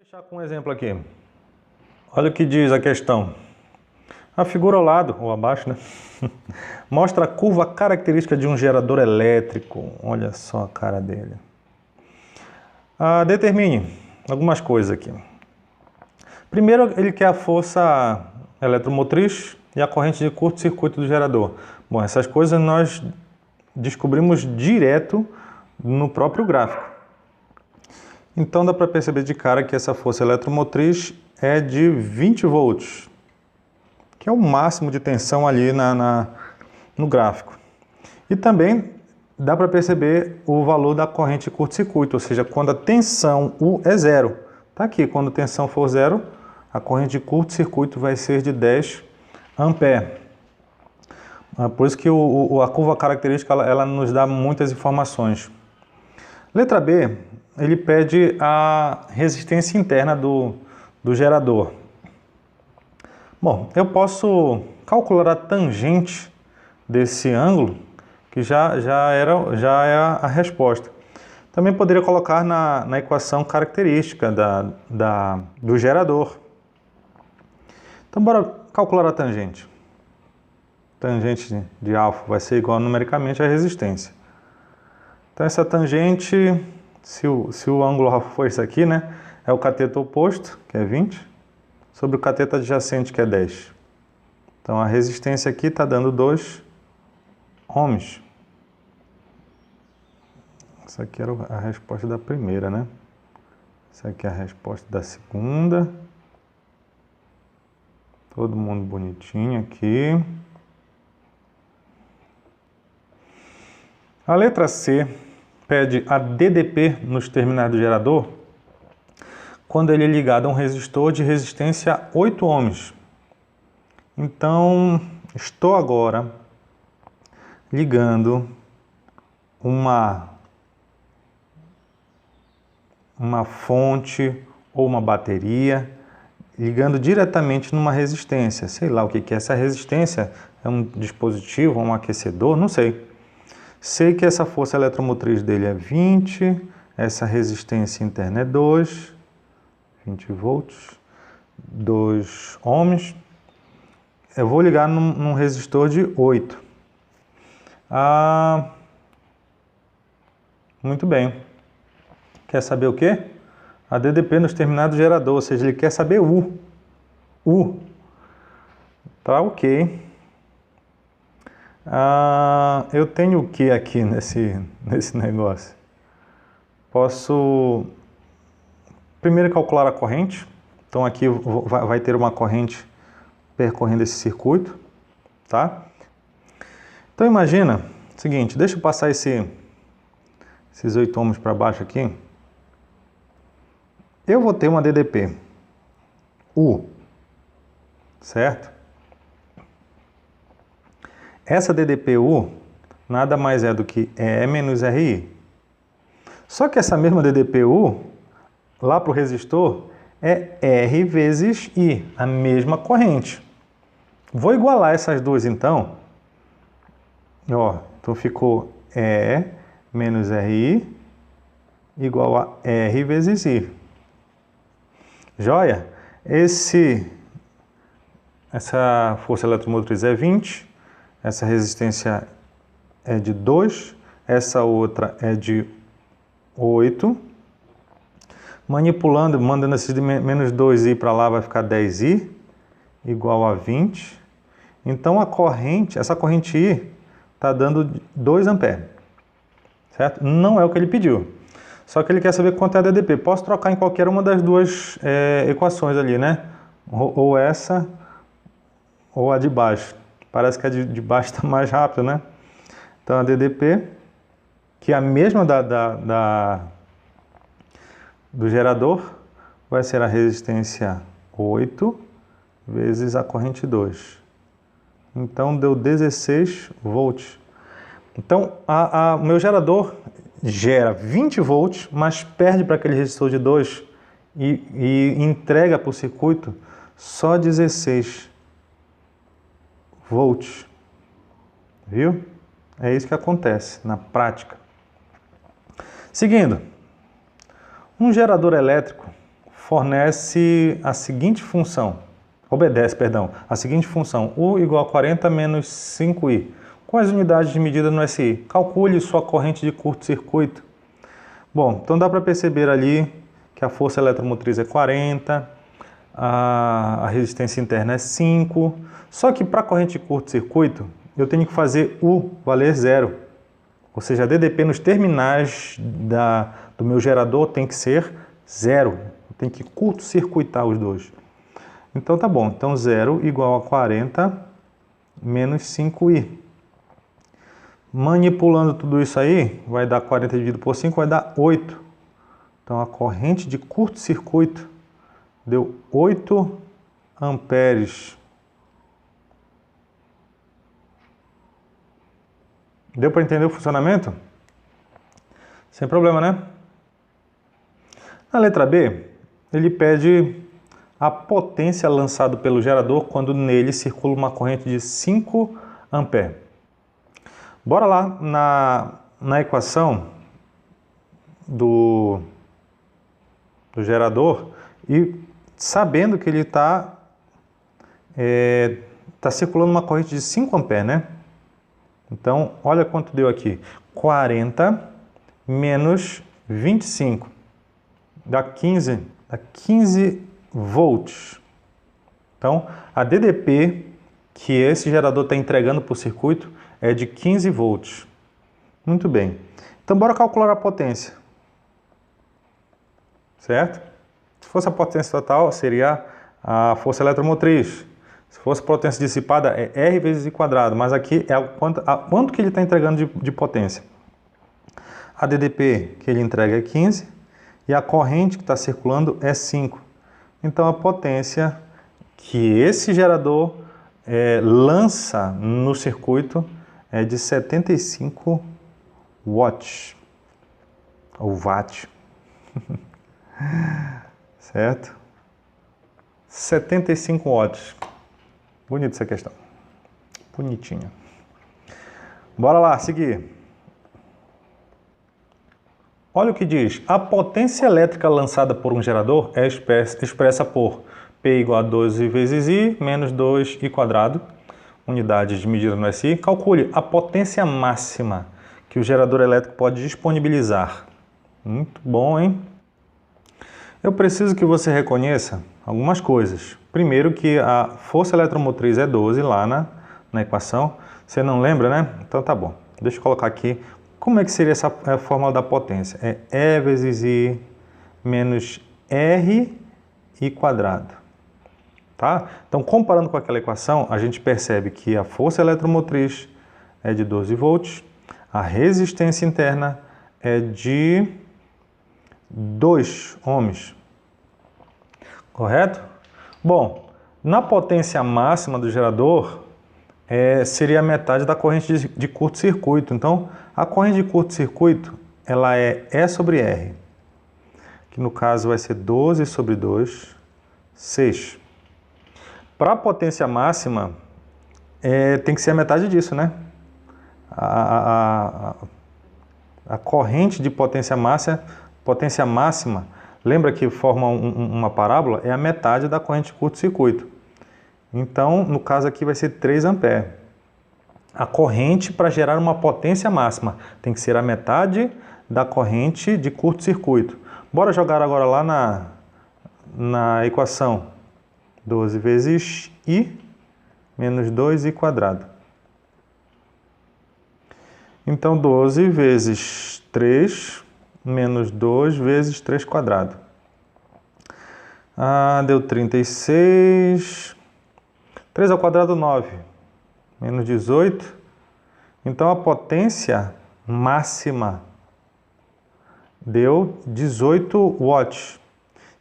Vou fechar com um exemplo aqui. Olha o que diz a questão. A figura ao lado, ou abaixo, né? Mostra a curva característica de um gerador elétrico. Olha só a cara dele. Determine algumas coisas aqui. Primeiro, ele quer a força eletromotriz e a corrente de curto-circuito do gerador. Bom, essas coisas nós descobrimos direto no próprio gráfico. Então dá para perceber de cara que essa força eletromotriz é de 20 volts, que é o máximo de tensão ali no gráfico. E também dá para perceber o valor da corrente de curto-circuito, ou seja, quando a tensão U é zero. Está aqui, quando a tensão for zero, a corrente de curto-circuito vai ser de 10 ampere. Por isso que a curva característica ela nos dá muitas informações. Letra B, ele pede a resistência interna do gerador. Bom, eu posso calcular a tangente desse ângulo, que já é a resposta. Também poderia colocar na equação característica do gerador. Então, bora calcular a tangente. Tangente de alfa vai ser igual numericamente à resistência. Então, essa tangente, se o ângulo for esse aqui, né, é o cateto oposto, que é 20, sobre o cateto adjacente, que é 10. Então, a resistência aqui está dando 2 ohms. Essa aqui era a resposta da primeira, né? Essa aqui é a resposta da segunda. Todo mundo bonitinho aqui. A letra C pede a DDP nos terminais do gerador quando ele é ligado a um resistor de resistência 8 ohms. Então, estou agora ligando uma fonte ou uma bateria, ligando diretamente numa resistência. Sei lá o que é essa resistência, é um dispositivo, um aquecedor, não sei. Sei que essa força eletromotriz dele é 20, essa resistência interna é 2, 20 volts, 2 ohms. Eu vou ligar num resistor de 8. Muito bem. Quer saber o quê? A DDP nos terminais do gerador, ou seja, ele quer saber U. Tá ok. Eu tenho o que aqui nesse negócio? Posso primeiro calcular a corrente. Então aqui vai ter uma corrente percorrendo esse circuito, tá? Então imagina o seguinte, deixa eu passar esses 8 ohms para baixo aqui. Eu vou ter uma DDP U, certo? Essa DDP-U nada mais é do que E menos RI. Só que essa mesma DDP-U, lá para o resistor, é R vezes I, a mesma corrente. Vou igualar essas duas então. Então ficou E menos RI igual a R vezes I. Joia? Essa força eletromotriz é 20. Essa resistência é de 2, essa outra é de 8. Manipulando, mandando esse de menos 2i para lá, vai ficar 10i, igual a 20. Então, essa corrente I está dando 2 amperes, certo? Não é o que ele pediu. Só que ele quer saber quanto é a DDP. Posso trocar em qualquer uma das duas equações ali, né? Ou essa, ou a de baixo. Parece que a de baixo está mais rápido, né? Então, a DDP, que é a mesma do gerador, vai ser a resistência 8 vezes a corrente 2. Então, deu 16 volts. Então, o meu gerador gera 20 volts, mas perde para aquele resistor de 2 e entrega para o circuito só 16 volts, viu? É isso que acontece na prática. Seguindo, um gerador elétrico fornece a seguinte função, obedece, perdão, a seguinte função, U igual a 40 menos 5I. Com as unidades de medida no SI, calcule sua corrente de curto-circuito. Bom, então dá para perceber ali que a força eletromotriz é 40, a resistência interna é 5, só que para a corrente de curto-circuito, eu tenho que fazer U valer 0. Ou seja, a DDP nos terminais do meu gerador tem que ser 0. Tem que curto-circuitar os dois. Então tá bom. Então 0 igual a 40 menos 5i. Manipulando tudo isso aí, vai dar 40 dividido por 5, vai dar 8. Então a corrente de curto-circuito deu 8 amperes. Deu para entender o funcionamento? Sem problema, né? Na letra B, ele pede a potência lançada pelo gerador quando nele circula uma corrente de 5 amperes. Bora lá na equação do gerador e sabendo que ele está circulando uma corrente de 5 amperes, né? Então, olha quanto deu aqui. 40 menos 25. Dá 15 volts. Então, a DDP que esse gerador está entregando para o circuito é de 15 volts. Muito bem. Então, bora calcular a potência. Certo? Se fosse a potência total, seria a força eletromotriz. Se fosse potência dissipada, é R vezes I quadrado. Mas aqui é quanto que ele está entregando de potência. A DDP que ele entrega é 15 e a corrente que está circulando é 5. Então, a potência que esse gerador lança no circuito é de 75 watts, ou watt, certo? 75 watts. Bonita essa questão. Bonitinha. Bora lá, seguir. Olha o que diz. A potência elétrica lançada por um gerador é expressa por P igual a 12 vezes I menos 2I quadrado, unidades de medida no SI. Calcule a potência máxima que o gerador elétrico pode disponibilizar. Muito bom, hein? Eu preciso que você reconheça algumas coisas. Primeiro que a força eletromotriz é 12 lá na equação. Você não lembra, né? Então tá bom. Deixa eu colocar aqui. Como é que seria essa fórmula da potência? É E vezes I menos R I quadrado. Tá? Então, comparando com aquela equação, a gente percebe que a força eletromotriz é de 12 volts, a resistência interna é de 2 ohms. Correto? Bom, na potência máxima do gerador, seria a metade da corrente de curto-circuito. Então, a corrente de curto-circuito, ela é E sobre R, que no caso vai ser 12 sobre 2, 6. Para a potência máxima, tem que ser a metade disso, né? A corrente de potência máxima, lembra que forma uma parábola? É a metade da corrente de curto-circuito. Então, no caso aqui vai ser 3 amperes. A corrente para gerar uma potência máxima tem que ser a metade da corrente de curto-circuito. Bora jogar agora lá na equação. 12 vezes I menos 2I quadrado. Então, 12 vezes 3 menos 2 vezes 3 quadrado. Deu 36. 3 ao quadrado, 9. Menos 18. Então, a potência máxima deu 18 watts.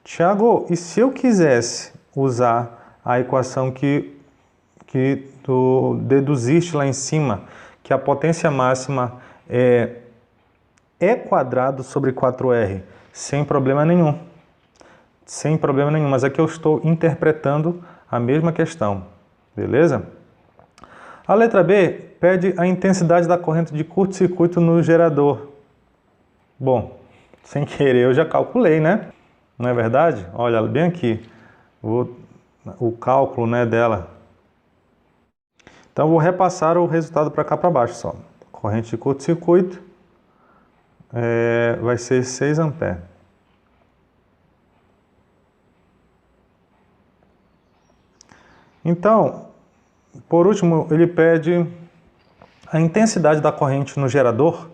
Tiago, e se eu quisesse usar a equação que tu deduziste lá em cima, que a potência máxima é E quadrado sobre 4R, sem problema nenhum. Sem problema nenhum, mas aqui eu estou interpretando a mesma questão, beleza? A letra B pede a intensidade da corrente de curto-circuito no gerador. Bom, sem querer eu já calculei, né? Não é verdade? Olha, bem aqui, o cálculo, né, dela. Então, vou repassar o resultado para cá para baixo só. Corrente de curto-circuito vai ser 6 amperes. Então, por último, ele pede a intensidade da corrente no gerador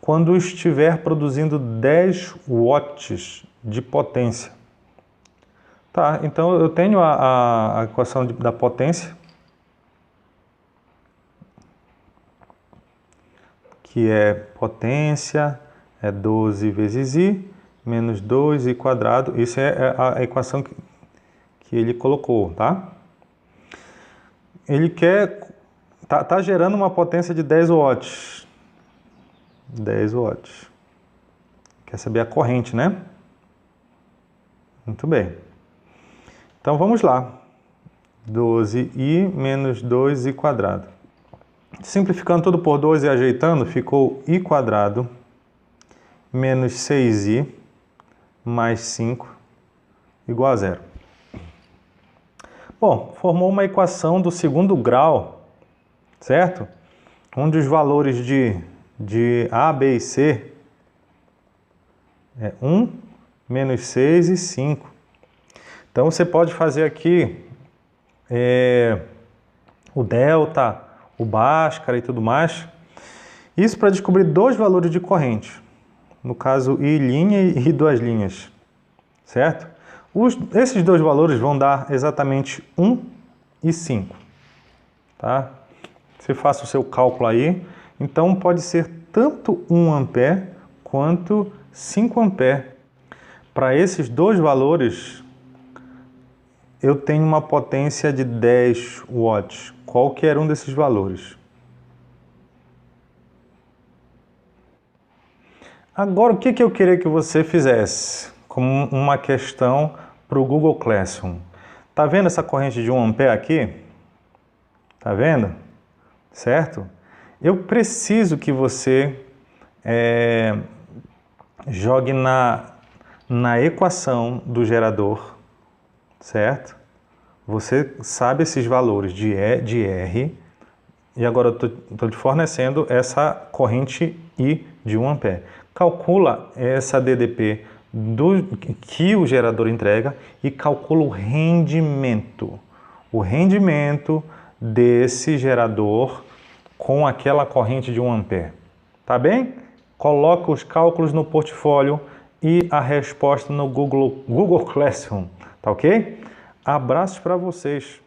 quando estiver produzindo 10 watts de potência. Tá, então eu tenho a equação da potência, que é potência, 12 vezes I, menos 2I quadrado. Isso é a equação que ele colocou, tá? Ele quer, tá gerando uma potência de 10 watts. 10 watts. Quer saber a corrente, né? Muito bem. Então vamos lá. 12I menos 2I quadrado. Simplificando tudo por 2 e ajeitando, ficou I quadrado menos 6I mais 5 igual a 0. Bom, formou uma equação do segundo grau, certo? Onde os valores de A, B e C é 1, menos 6 e 5. Então você pode fazer aqui o delta, o Bhaskara e tudo mais. Isso para descobrir dois valores de corrente. No caso, I' e duas linhas, certo? Esses dois valores vão dar exatamente 1 e 5, tá? Você faça o seu cálculo aí. Então, pode ser tanto 1 ampere quanto 5 ampere. Para esses dois valores, eu tenho uma potência de 10 watts. Qualquer um desses valores. Agora, o que eu queria que você fizesse? Como uma questão para o Google Classroom. Tá vendo essa corrente de 1 ampere aqui? Tá vendo? Certo? Eu preciso que você jogue na equação do gerador, certo? Você sabe esses valores de E, de R, e agora eu estou te fornecendo essa corrente I de 1 ampere. Calcula essa DDP que o gerador entrega e calcula o rendimento. O rendimento desse gerador com aquela corrente de 1 ampere. Tá bem? Coloca os cálculos no portfólio e a resposta no Google Classroom. Tá ok? Abraços para vocês.